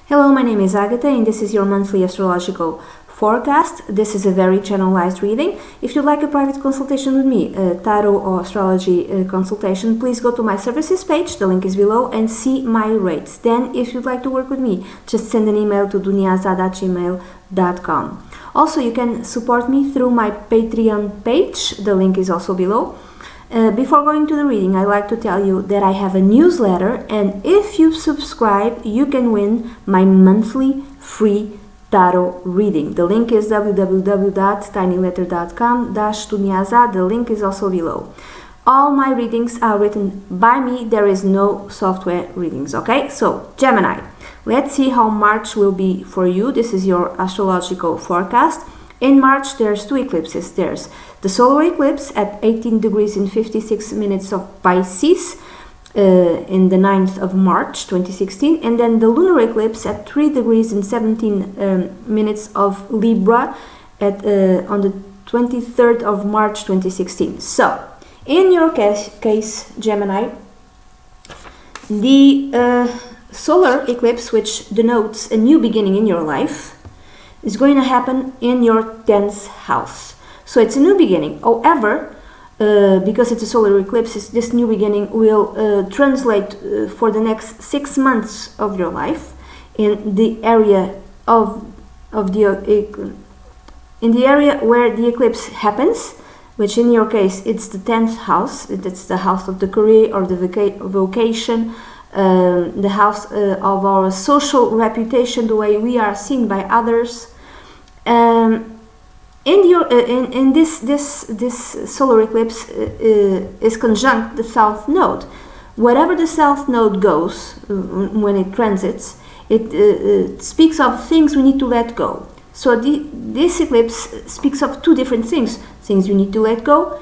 Hello, my name is Agatha and this is your monthly astrological forecast. This is a very generalized reading. If you'd like a private consultation with me, a tarot or astrology consultation, please go to my services page, the link is below, and see my rates. Then, if you'd like to work with me, just send an email to duniazad@gmail.com. Also, you can support me through my Patreon page, the link is also below. Before going to the reading, I'd like to tell you that I have a newsletter, and if you subscribe, you can win my monthly free tarot reading. The link is www.tinyletter.com/duniazad. The link is also below. All my readings are written by me. There is no software readings, okay? So, Gemini, let's see how March will be for you. This is your astrological forecast. In March, there's two eclipses. There's the solar eclipse at 18 degrees and 56 minutes of Pisces in the 9th of March 2016, and then the lunar eclipse at 3 degrees and 17 minutes of Libra at on the 23rd of March 2016. So, in your case Gemini, the solar eclipse, which denotes a new beginning in your life, is going to happen in your 10th house. So it's a new beginning. However, because it's a solar eclipse, this new beginning will translate for the next 6 months of your life in the area in the area where the eclipse happens, which in your case it's the 10th house. It's the house of the career or the vocation, the house of our social reputation, the way we are seen by others. In this solar eclipse is conjunct the South Node. Wherever the South Node goes when it transits, it speaks of things we need to let go. So this eclipse speaks of two different things you need to let go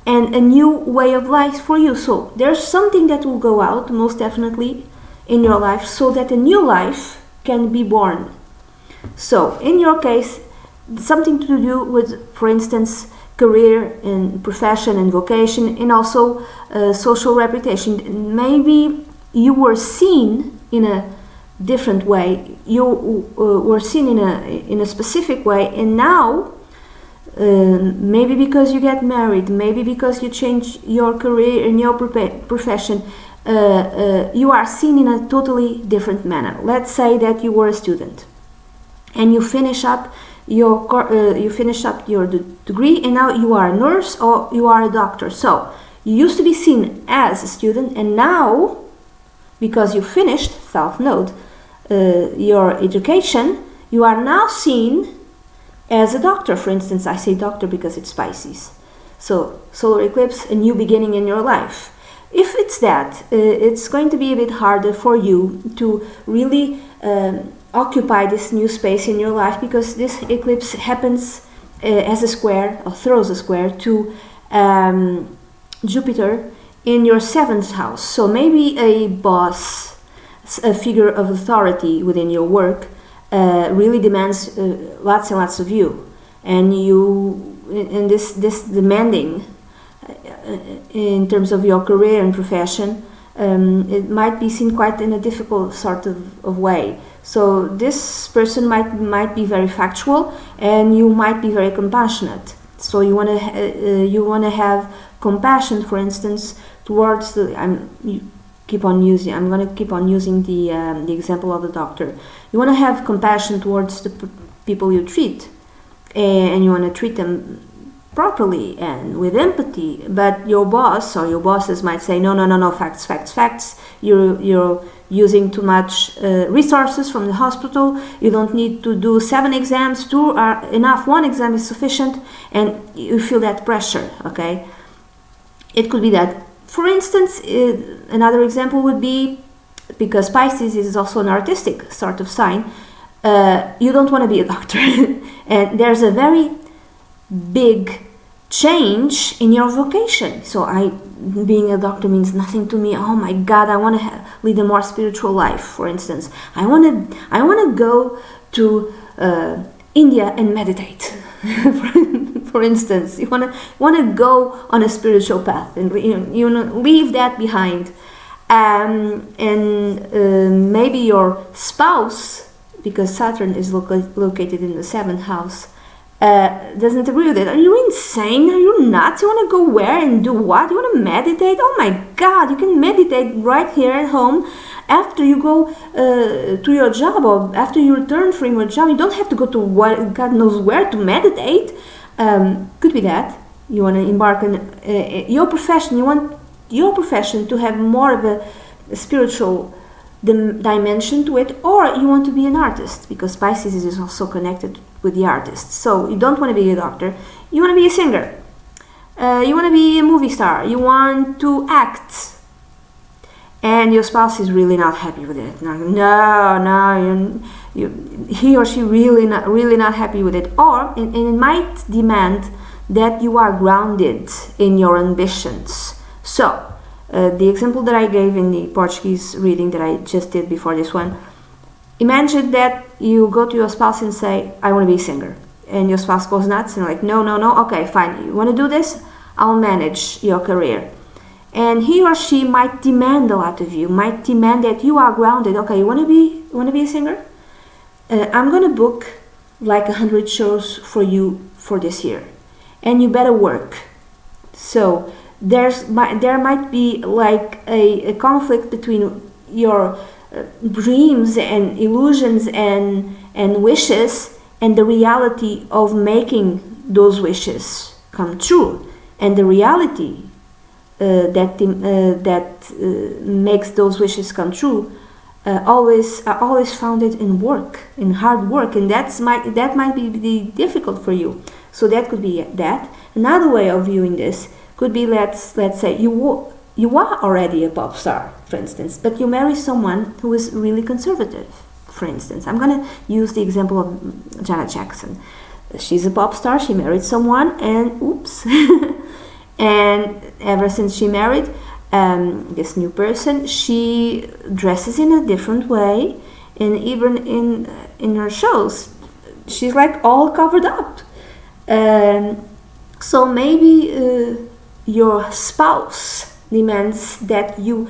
and a new way of life for you. So there's something that will go out most definitely in your life so that a new life can be born. So in your case, something to do with, for instance, career and profession and vocation, and also social reputation. Maybe you were seen in a different way. You were seen in a specific way, and now maybe because you get married, maybe because you change your career and your profession, you are seen in a totally different manner. Let's say that you were a student and you finish up your degree, and now you are a nurse or you are a doctor. So you used to be seen as a student, and now, because you finished South Node your education, you are now seen as a doctor. For instance, I say doctor because it's Pisces. So solar eclipse, a new beginning in your life. If it's that, it's going to be a bit harder for you to really occupy this new space in your life, because this eclipse happens as a square, or throws a square to Jupiter in your 7th house. So maybe a boss, a figure of authority within your work, really demands lots and lots of you, and this demanding in terms of your career and profession, it might be seen quite in a difficult sort of way. So this person might be very factual, and you might be very compassionate. So you want to have compassion, for instance, towards the. I'm going to keep on using the example of the doctor. You want to have compassion towards the people you treat, and you want to treat them properly and with empathy. But your boss or your bosses might say, no, facts. You're using too much resources from the hospital. You don't need to do 7 exams. 2 are enough. 1 exam is sufficient, and you feel that pressure. Okay, it could be that. For instance, another example would be, because Pisces is also an artistic sort of sign, you don't want to be a doctor, and there's a very big change in your vocation. So being a doctor means nothing to me. Oh my God, I want to lead a more spiritual life. For instance, I want to go to India and meditate. For instance, you want to go on a spiritual path, and you leave that behind, and maybe your spouse because Saturn is located in the 7th house, doesn't agree with it. Are you insane? Are you nuts? You want to go where and do what? You want to meditate? Oh my God, you can meditate right here at home after you go to your job, or after you return from your job. You don't have to go to God knows where to meditate. Could be that. You want to embark on your profession. You want your profession to have more of a spiritual dimension to it, or you want to be an artist, because Pisces is also connected with the artist. So you don't want to be a doctor, you want to be a singer, you want to be a movie star, you want to act, and your spouse is really not happy with it. He or she really not happy with it, or and it might demand that you are grounded in your ambitions. So the example that I gave in the Portuguese reading that I just did before this one, imagine that you go to your spouse and say, I want to be a singer. And your spouse goes nuts and like, no, okay, fine. You want to do this? I'll manage your career. And he or she might demand a lot of you, might demand that you are grounded. Okay, you want to be a singer? I'm going to book like 100 shows for you for this year. And you better work. So there might be like a conflict between your dreams and illusions and wishes and the reality of making those wishes come true, and the reality that makes those wishes come true always founded in work, in hard work, and that might be difficult for you. So that could be that. Another way of viewing this could be, let's say you are already a pop star, for instance, but you marry someone who is really conservative. For instance, I'm going to use the example of Janet Jackson. She's a pop star, she married someone, and oops. And ever since she married this new person, she dresses in a different way, and even in her shows, she's like all covered up. So maybe your spouse demands that you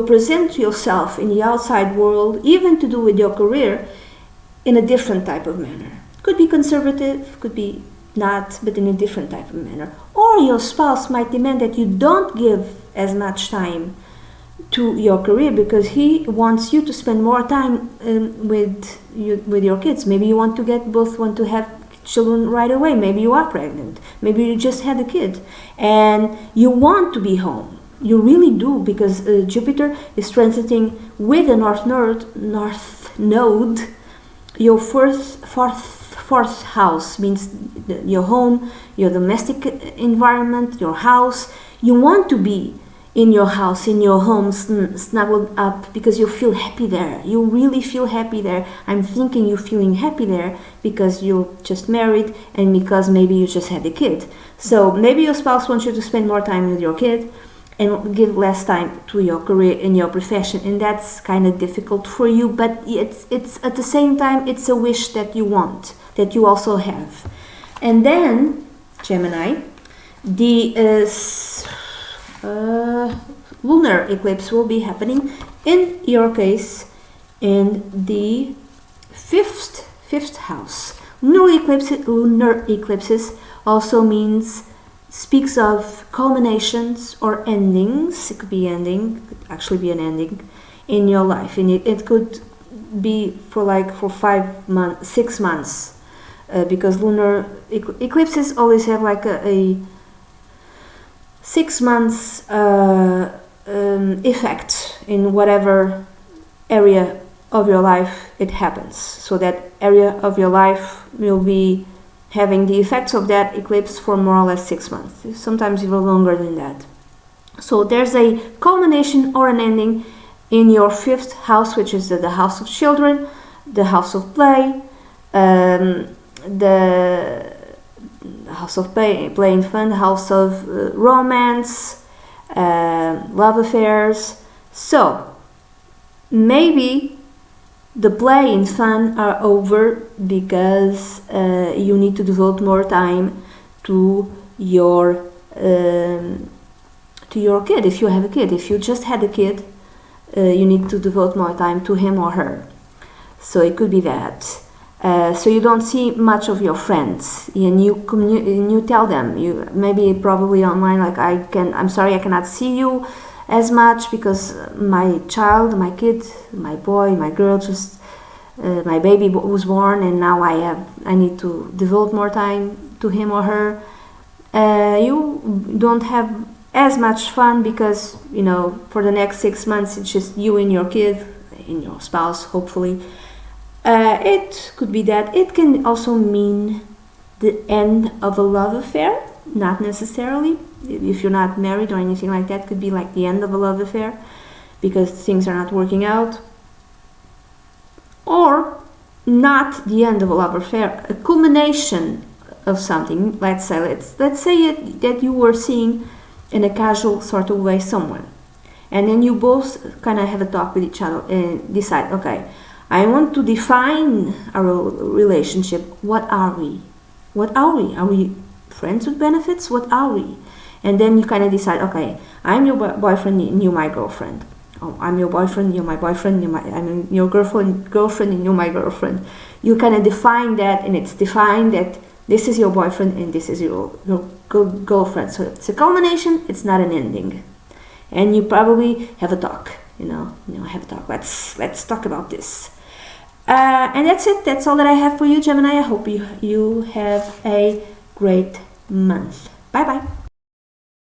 present yourself in the outside world, even to do with your career, in a different type of manner. Could be conservative, could be not, but in a different type of manner. Or your spouse might demand that you don't give as much time to your career because he wants you to spend more time with your kids. Maybe you want to have children right away. North you are pregnant. Maybe you just had a kid and you want to be home. You really do, because Jupiter is transiting with the north node. Your fourth house means your home, your domestic environment, your house. You want to be in your house, in your home, snuggled up, because you feel happy there. You really feel happy there. I'm thinking you're feeling happy there because you just married and because maybe you just had a kid. So maybe your spouse wants you to spend more time with your kid and give less time to your career and your profession, and that's kind of difficult for you, but it's at the same time it's a wish that you want, that you also have. And then Gemini, the lunar eclipse will be happening in your case in the fifth house. Lunar eclipses also speaks of culminations or endings. It could be could actually be an ending in your life, and it could be for 6 months, because lunar eclipses always have like a 6 months effect in whatever area of your life it happens. So that area of your life will be having the effects of that eclipse for more or less 6 months, sometimes even longer than that. So there's a culmination or an ending in your 5th house, which is the house of children, the house of play, the house of play and fun, the house of romance, love affairs. So maybe the play and fun are over because you need to devote more time to your kid. If you have a kid, if you just had a kid, you need to devote more time to him or her. So it could be that. So you don't see much of your friends, and you tell them, you maybe probably online, like, I'm sorry I cannot see you as much because my child, my kid, my boy, my girl, just my baby was born, and now I need to devote more time to him or her. You don't have as much fun because, you know, for the next 6 months it's just you and your kid and your spouse, hopefully. It could be that. It can also mean the end of a love affair, not necessarily. If you're not married or anything like that, it could be like the end of a love affair because things are not working out. Or not the end of a love affair, a culmination of something. Let's say that you were seeing in a casual sort of way someone, and then you both kind of have a talk with each other and decide, okay, I want to define our relationship. What are we? What are we? Are we friends with benefits? What are we? And then you kind of decide, okay, I'm your boyfriend and you're my girlfriend. Oh, I'm your boyfriend, you're my boyfriend, I'm your girlfriend, and you're my girlfriend. You kind of define that, and it's defined that this is your boyfriend and this is your girlfriend. So it's a culmination, it's not an ending. And you probably have a talk, have a talk. Let's talk about this. And that's it. That's all that I have for you, Gemini. I hope you have a great month. Bye bye.